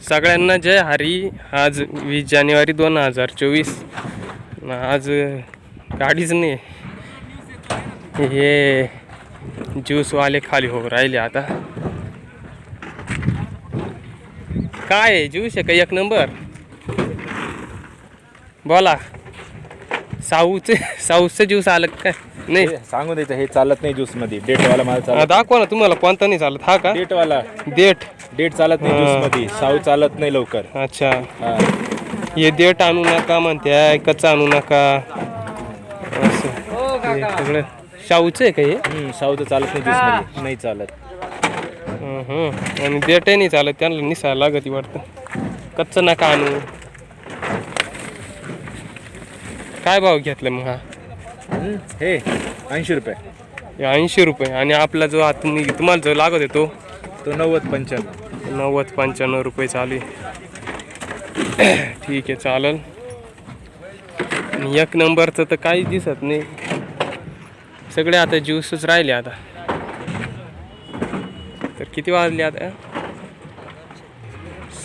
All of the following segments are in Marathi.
सगळ्यांना जय हरी. आज 20 जानेवारी 2024. आज गाडीच नाही. हे ज्यूसवाले खाली हो राहिले आता. काय आहे ज्यूस आहे का एक नंबर? बोला. साऊचं ज्यूस आलं काय? नाही सांगू द्यायचं हे चालत नाही ज्यूस मध्ये. डेटवाला माल चालत. दाखवा ना तुम्हाला कोणता नाही चालत. हा का डेटवाला? डेट चालत नाही ज्यूस मध्ये. साऊ चालत नाही लवकर. अच्छा. हे डेट आणू नका म्हणते, कच्चा आणू नका असं सगळं. शाहूचं आहे का हे? साऊचं चालत नाही ज्यूस मध्ये. नाही चालत. आणि डेटही नाही चालत. त्यांना निसायला लागत वाटतं. कच्चं नका आणू. काय भाव घेतला मग हा? हे 80 रुपये. 80 रुपये. आणि आपला जो आता तुम्हाला जो लागत आहे तो 90-95. 90-95 रुपये चालू आहे. ठीक आहे चालेल. एक नंबरचं तर काहीच दिसत नाही. सगळे आता ज्यूसच राहिले आता. तर किती वाजले आता?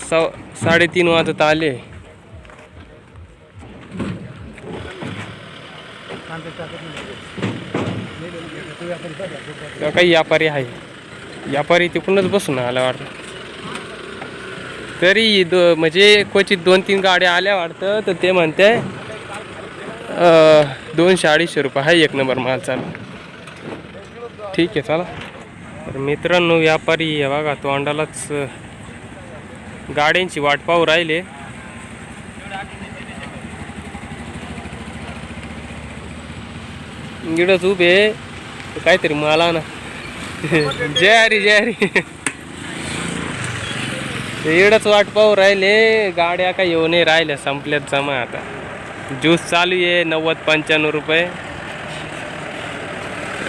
3:30 वाजत आले. काही व्यापारी आहे. व्यापारी तिकडूनच बसून आला वाटतं. तरी म्हणजे क्वचित 2-3 गाड्या आल्या वाटतं. तर ते म्हणते 200-250 रुपये आहे एक नंबर माल चालू. ठीक आहे चला. तर मित्रांनो व्यापारी बघा तोंडालाच गाड्यांची वाट पाहू राहिले. इकडंच उभे काहीतरी मला ना. जय हरी जय हरी. इकडंच वाट पाहू राहिले. गाड्या काय येऊ नाही राहिल्या. संपल्यात जमा आता. ज्यूस चालू आहे 90-95 रुपये.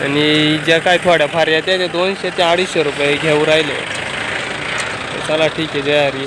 आणि ज्या काय थोड्याफार येत्या ते 200 ते 250 रुपये घेऊ राहिले. चला ठीक आहे जय हरी.